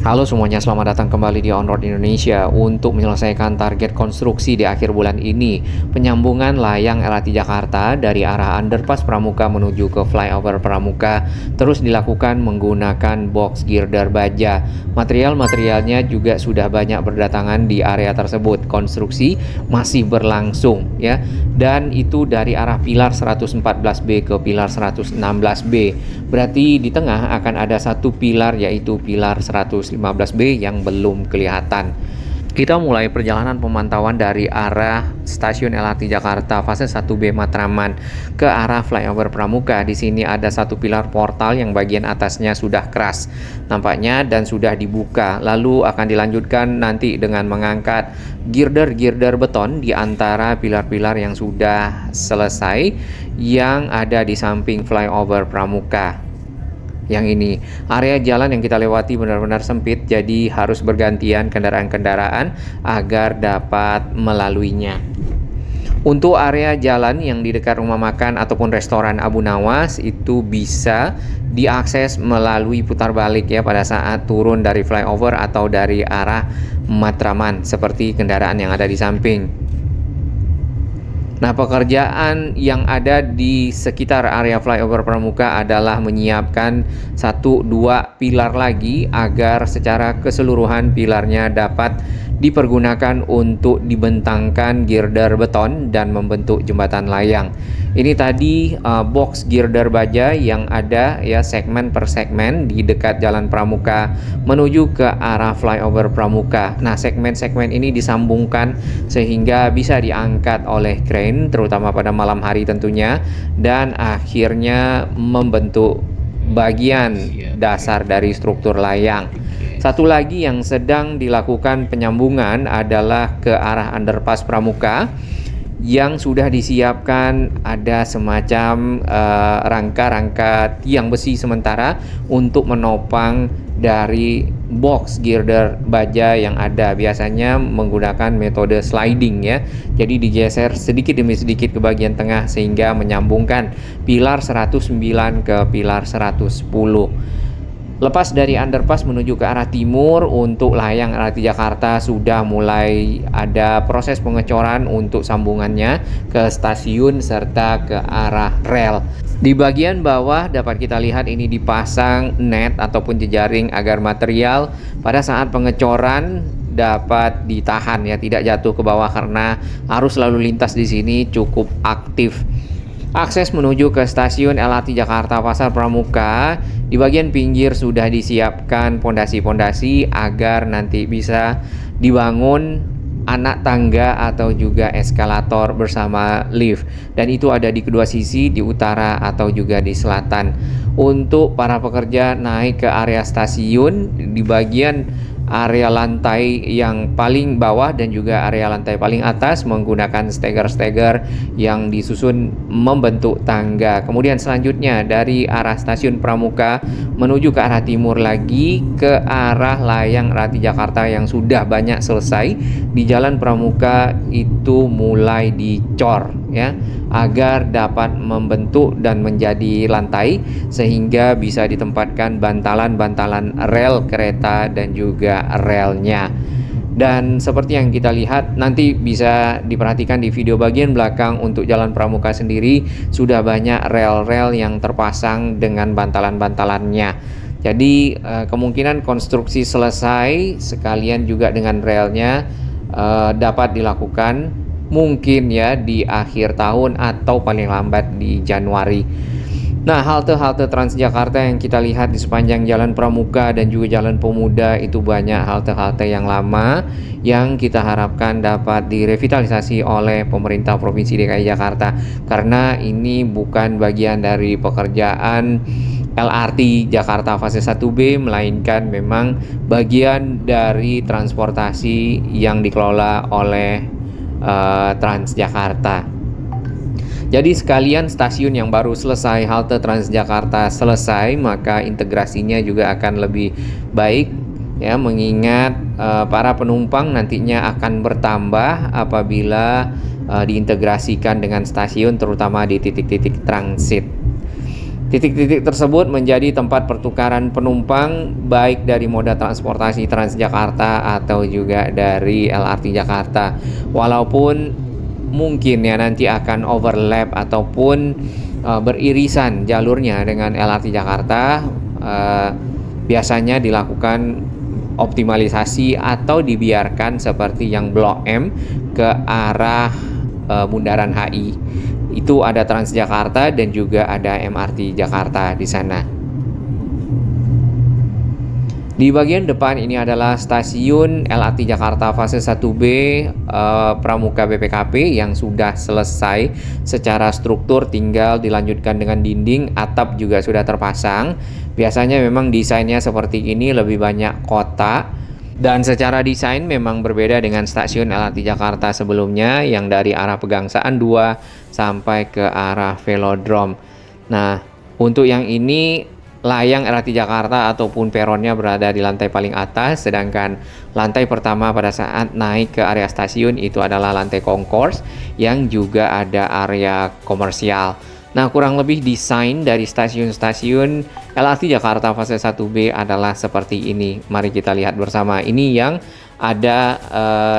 Halo semuanya, selamat datang kembali di On Road Indonesia. Untuk menyelesaikan target konstruksi di akhir bulan ini, penyambungan layang LRT Jakarta dari arah underpass Pramuka menuju ke flyover Pramuka terus dilakukan menggunakan box girder baja. Materialnya juga sudah banyak berdatangan di area tersebut. Konstruksi masih berlangsung ya. Dan itu dari arah pilar 114B ke pilar 116B. Berarti di tengah akan ada satu pilar, yaitu pilar 115B yang belum kelihatan. Kita mulai perjalanan pemantauan dari arah stasiun LRT Jakarta fase 1B Matraman ke arah flyover Pramuka. Di sini ada satu pilar portal yang bagian atasnya sudah keras nampaknya dan sudah dibuka. Lalu akan dilanjutkan nanti dengan mengangkat girder-girder beton di antara pilar-pilar yang sudah selesai yang ada di samping flyover Pramuka. Yang ini area jalan yang kita lewati benar-benar sempit, jadi harus bergantian kendaraan-kendaraan agar dapat melaluinya. Untuk area jalan yang di dekat rumah makan ataupun restoran Abu Nawas itu bisa diakses melalui putar balik ya pada saat turun dari flyover atau dari arah Matraman seperti kendaraan yang ada di samping. Nah, pekerjaan yang ada di sekitar area flyover Pramuka adalah menyiapkan 1-2 pilar lagi agar secara keseluruhan pilarnya dapat dipergunakan untuk dibentangkan girder beton dan membentuk jembatan layang. Ini tadi box girder baja yang ada ya segmen per segmen di dekat Jalan Pramuka menuju ke arah flyover Pramuka. Nah, segmen-segmen ini disambungkan sehingga bisa diangkat oleh crane terutama pada malam hari tentunya, dan akhirnya membentuk bagian dasar dari struktur layang. Satu lagi yang sedang dilakukan penyambungan adalah ke arah underpass Pramuka yang sudah disiapkan ada semacam rangka-rangka tiang besi sementara untuk menopang dari box girder baja yang ada. Biasanya menggunakan metode sliding ya. Jadi digeser sedikit demi sedikit ke bagian tengah sehingga menyambungkan pilar 109 ke pilar 110. Lepas dari underpass menuju ke arah timur, untuk layang LRT Jakarta sudah mulai ada proses pengecoran untuk sambungannya ke stasiun serta ke arah rel. Di bagian bawah dapat kita lihat ini dipasang net ataupun jejaring agar material pada saat pengecoran dapat ditahan ya, tidak jatuh ke bawah karena arus lalu lintas di sini cukup aktif. Akses menuju ke stasiun LRT Jakarta Pasar Pramuka di bagian pinggir sudah disiapkan pondasi-pondasi agar nanti bisa dibangun anak tangga atau juga eskalator bersama lift, dan itu ada di kedua sisi, di utara atau juga di selatan. Untuk para pekerja naik ke area stasiun di bagian area lantai yang paling bawah dan juga area lantai paling atas menggunakan steger-steger yang disusun membentuk tangga. Kemudian selanjutnya dari arah stasiun Pramuka menuju ke arah timur lagi ke arah layang LRT Jakarta yang sudah banyak selesai di Jalan Pramuka itu mulai dicor ya agar dapat membentuk dan menjadi lantai sehingga bisa ditempatkan bantalan-bantalan rel kereta dan juga relnya. Dan seperti yang kita lihat nanti bisa diperhatikan di video bagian belakang, untuk Jalan Pramuka sendiri sudah banyak rel-rel yang terpasang dengan bantalan-bantalannya. Jadi kemungkinan konstruksi selesai sekalian juga dengan relnya dapat dilakukan mungkin ya di akhir tahun atau paling lambat di Januari. Nah, halte-halte Transjakarta yang kita lihat di sepanjang Jalan Pramuka dan juga Jalan Pemuda itu banyak halte-halte yang lama yang kita harapkan dapat direvitalisasi oleh pemerintah Provinsi DKI Jakarta, karena ini bukan bagian dari pekerjaan LRT Jakarta fase 1B, melainkan memang bagian dari transportasi yang dikelola oleh Transjakarta. Jadi sekalian stasiun yang baru selesai, halte Transjakarta selesai, maka integrasinya juga akan lebih baik ya, mengingat para penumpang nantinya akan bertambah apabila diintegrasikan dengan stasiun terutama di titik-titik transit. Titik-titik tersebut menjadi tempat pertukaran penumpang baik dari moda transportasi Transjakarta atau juga dari LRT Jakarta. Walaupun mungkin ya nanti akan overlap ataupun beririsan jalurnya dengan LRT Jakarta, biasanya dilakukan optimalisasi atau dibiarkan seperti yang Blok M ke arah Bundaran HI. Itu ada Transjakarta dan juga ada MRT Jakarta di sana. Di bagian depan ini adalah stasiun LRT Jakarta fase 1B Pramuka BPKP yang sudah selesai secara struktur, tinggal dilanjutkan dengan dinding, atap juga sudah terpasang. Biasanya memang desainnya seperti ini, lebih banyak kotak. Dan secara desain memang berbeda dengan stasiun LRT Jakarta sebelumnya yang dari arah Pegangsaan 2 sampai ke arah Velodrome. Nah, untuk yang ini layang LRT Jakarta ataupun peronnya berada di lantai paling atas, sedangkan lantai pertama pada saat naik ke area stasiun itu adalah lantai concourse yang juga ada area komersial. Nah, kurang lebih desain dari stasiun-stasiun LRT Jakarta fase 1B adalah seperti ini. Mari kita lihat bersama. Ini yang ada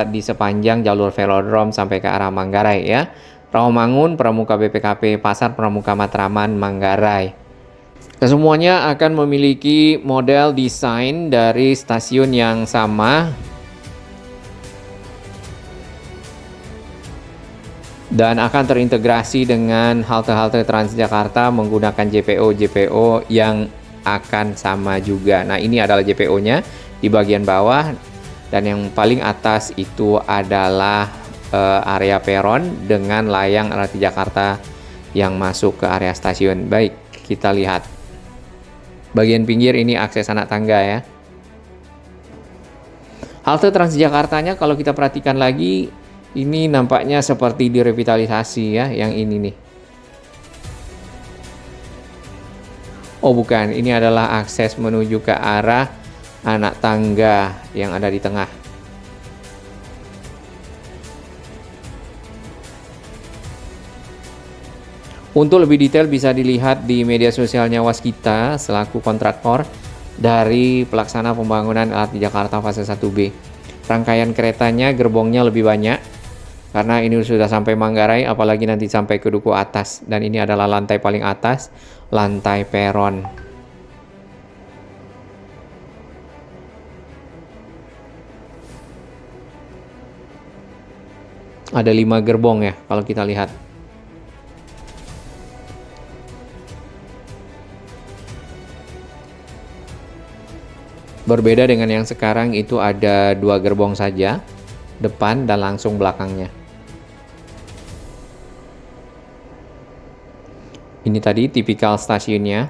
di sepanjang jalur Velodrome sampai ke arah Manggarai ya. Rawamangun, Pramuka BPKP, Pasar Pramuka Matraman, Manggarai. Kesemuanya akan memiliki model desain dari stasiun yang sama dan akan terintegrasi dengan halte-halte Transjakarta menggunakan JPO yang akan sama juga. Nah, ini adalah JPO-nya di bagian bawah, dan yang paling atas itu adalah area peron dengan layang LRT Jakarta yang masuk ke area stasiun. Baik, kita lihat. Bagian pinggir ini akses anak tangga ya. Halte Transjakartanya kalau kita perhatikan lagi, ini nampaknya seperti direvitalisasi ya, yang ini nih. Oh bukan, ini adalah akses menuju ke arah anak tangga yang ada di tengah. Untuk lebih detail bisa dilihat di media sosialnya Waskita selaku kontraktor dari pelaksana pembangunan LRT Jakarta fase 1B. Rangkaian keretanya, gerbongnya lebih banyak karena ini sudah sampai Manggarai, apalagi nanti sampai ke Duku Atas. Dan ini adalah lantai paling atas, lantai peron. Ada 5 gerbong ya kalau kita lihat. Berbeda dengan yang sekarang, itu ada 2 gerbong saja, depan dan langsung belakangnya. Ini tadi tipikal stasiunnya.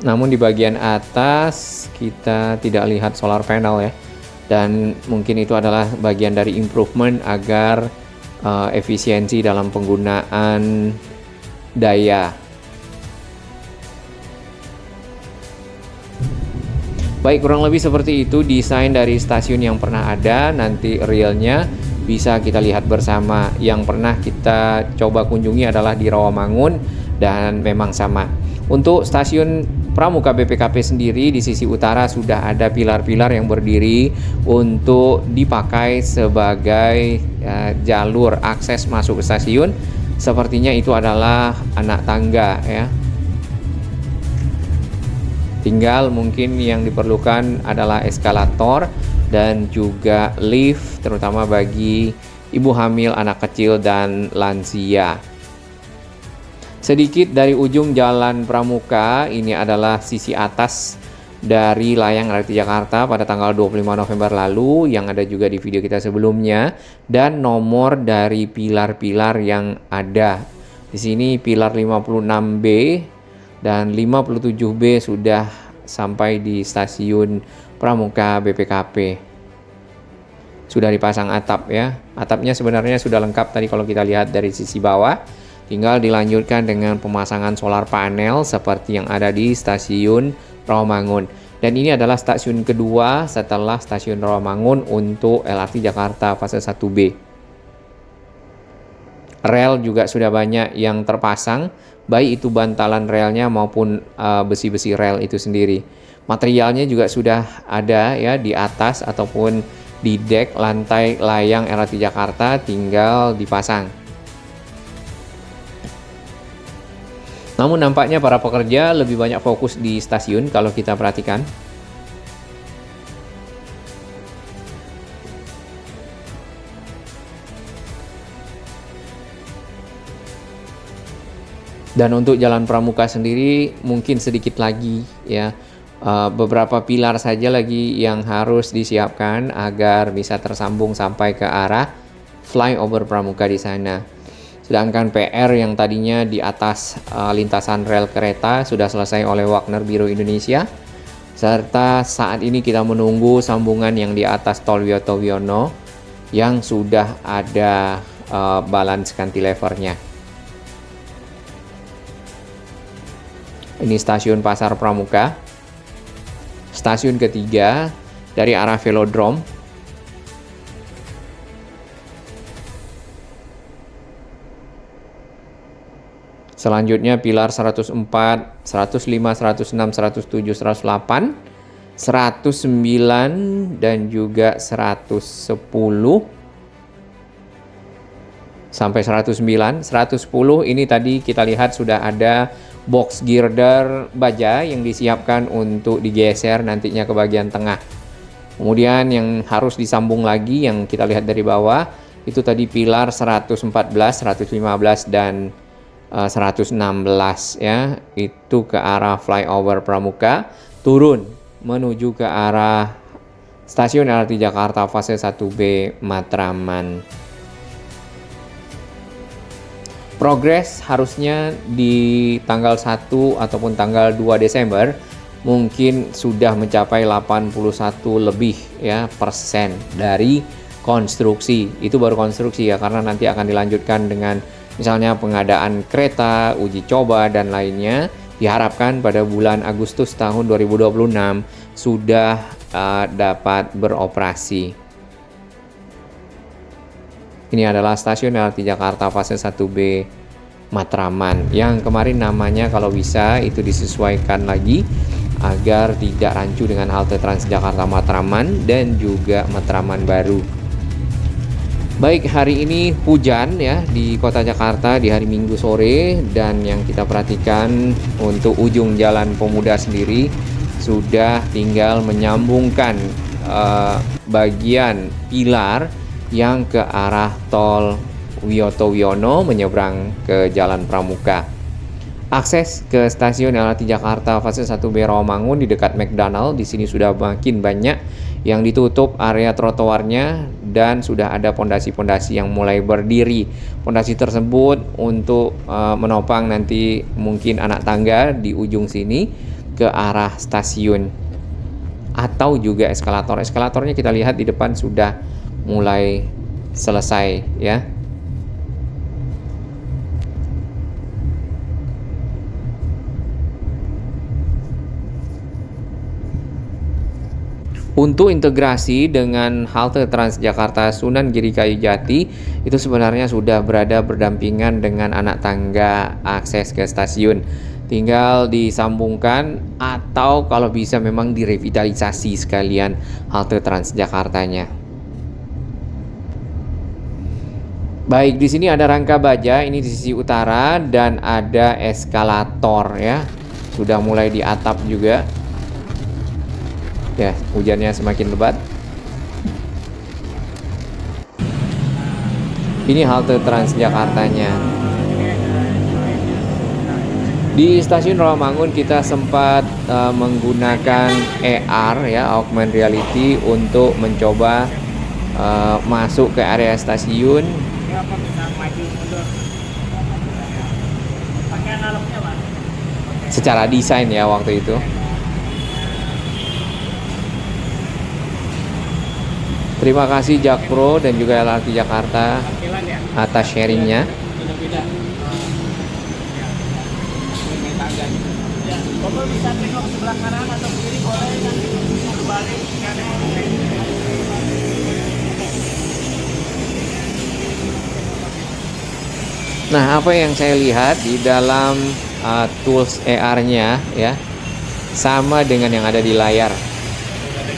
Namun di bagian atas kita tidak lihat solar panel ya. Dan mungkin itu adalah bagian dari improvement agar efisiensi dalam penggunaan daya. Baik, kurang lebih seperti itu desain dari stasiun yang pernah ada. Nanti realnya bisa kita lihat bersama. Yang pernah kita coba kunjungi adalah di Rawamangun dan memang sama. Untuk stasiun Pramuka BPKP sendiri di sisi utara sudah ada pilar-pilar yang berdiri untuk dipakai sebagai jalur akses masuk ke stasiun. Sepertinya itu adalah anak tangga ya. Tinggal mungkin yang diperlukan adalah eskalator dan juga lift, terutama bagi ibu hamil, anak kecil, dan lansia. Sedikit dari ujung Jalan Pramuka, ini adalah sisi atas dari layang LRT Jakarta pada tanggal 25 November lalu, yang ada juga di video kita sebelumnya, dan nomor dari pilar-pilar yang ada. Di sini pilar 56B dan 57B sudah sampai di stasiun Pramuka BPKP. Sudah dipasang atap ya. Atapnya sebenarnya sudah lengkap tadi kalau kita lihat dari sisi bawah. Tinggal dilanjutkan dengan pemasangan solar panel seperti yang ada di stasiun Rawamangun. Dan ini adalah stasiun kedua setelah stasiun Rawamangun untuk LRT Jakarta fase 1B. Rel juga sudah banyak yang terpasang, baik itu bantalan relnya maupun besi-besi rel itu sendiri. Materialnya juga sudah ada ya di atas ataupun di dek lantai layang LRT Jakarta, tinggal dipasang. Namun nampaknya para pekerja lebih banyak fokus di stasiun kalau kita perhatikan. Dan untuk Jalan Pramuka sendiri mungkin sedikit lagi ya, beberapa pilar saja lagi yang harus disiapkan agar bisa tersambung sampai ke arah flyover Pramuka di sana. Sedangkan PR yang tadinya di atas lintasan rel kereta sudah selesai oleh Wagner Biro Indonesia. Serta saat ini kita menunggu sambungan yang di atas Tol Wiyoto Wiono yang sudah ada balance cantilevernya. Ini stasiun Pasar Pramuka. Stasiun ketiga dari arah Velodrome. Selanjutnya pilar 104, 105, 106, 107, 108, 109 dan juga 110 sampai 109. 110 ini tadi kita lihat sudah ada box girder baja yang disiapkan untuk digeser nantinya ke bagian tengah. Kemudian yang harus disambung lagi yang kita lihat dari bawah itu tadi pilar 114, 115 dan 116 ya, itu ke arah flyover Pramuka, turun menuju ke arah stasiun LRT Jakarta fase 1B Matraman. Progres harusnya di tanggal 1 ataupun tanggal 2 Desember mungkin sudah mencapai 81 lebih ya persen dari konstruksi. Itu baru konstruksi ya, karena nanti akan dilanjutkan dengan misalnya pengadaan kereta, uji coba, dan lainnya. Diharapkan pada bulan Agustus tahun 2026 sudah dapat beroperasi. Ini adalah stasiun LRT Jakarta fase 1B Matraman yang kemarin namanya kalau bisa itu disesuaikan lagi agar tidak rancu dengan halte Transjakarta Matraman dan juga Matraman baru. Baik, hari ini hujan ya di kota Jakarta di hari Minggu sore, dan yang kita perhatikan untuk ujung Jalan Pemuda sendiri sudah tinggal menyambungkan bagian pilar yang ke arah Tol Wiyoto Wiono menyeberang ke Jalan Pramuka. Akses ke stasiun LRT Jakarta fase 1B Rawamangun di dekat McDonald di sini sudah makin banyak yang ditutup area trotoarnya dan sudah ada pondasi-pondasi yang mulai berdiri. Pondasi tersebut untuk menopang nanti mungkin anak tangga di ujung sini ke arah stasiun atau juga eskalator. Eskalatornya kita lihat di depan sudah mulai selesai ya. Untuk integrasi dengan halte Transjakarta Sunan Giri Kayu Jati itu sebenarnya sudah berada berdampingan dengan anak tangga akses ke stasiun. Tinggal disambungkan atau kalau bisa memang direvitalisasi sekalian halte Transjakartanya. Baik, di sini ada rangka baja, ini di sisi utara, dan ada eskalator ya. Sudah mulai di atap juga. Ya, hujannya semakin lebat. Ini halte Transjakartanya. Di stasiun Rawamangun kita sempat menggunakan AR ya, augmented reality, untuk mencoba masuk ke area stasiun. Secara desain ya waktu itu. Terima kasih Jakpro dan juga LRT Jakarta atas sharingnya. Bapak bisa tengok sebelah kanan atau kiri boleh, nanti berbalik kanan. Nah, apa yang saya lihat di dalam tools AR-nya ya, sama dengan yang ada di layar.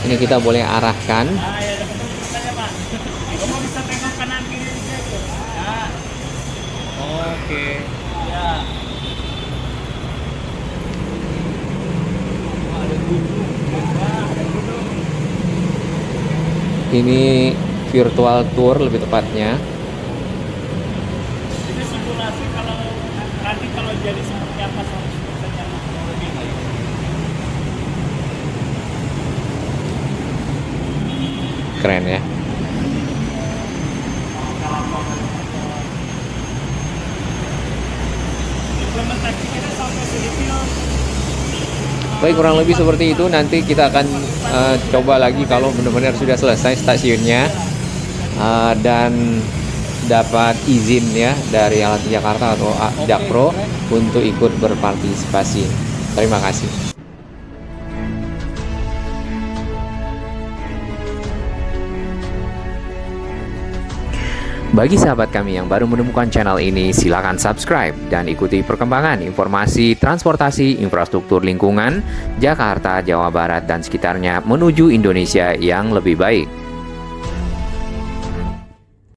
Ini kita boleh arahkan. Ah ya, dapat terus saja Pak. Bapak bisa tengok kanan kiri saja. Ya. Oke. Ya. Ini virtual tour lebih tepatnya. Ini simulasi kalau nanti kalau jadi seperti apa 100% yang lebih baik. Keren ya. Implementasi kita sampai sedetail. Baik, kurang lebih seperti itu. Nanti kita akan coba lagi kalau benar-benar sudah selesai stasiunnya dan dapat izin ya dari LRT Jakarta atau Jakpro untuk ikut berpartisipasi. Terima kasih. Bagi sahabat kami yang baru menemukan channel ini, silakan subscribe dan ikuti perkembangan informasi transportasi infrastruktur lingkungan Jakarta, Jawa Barat, dan sekitarnya menuju Indonesia yang lebih baik.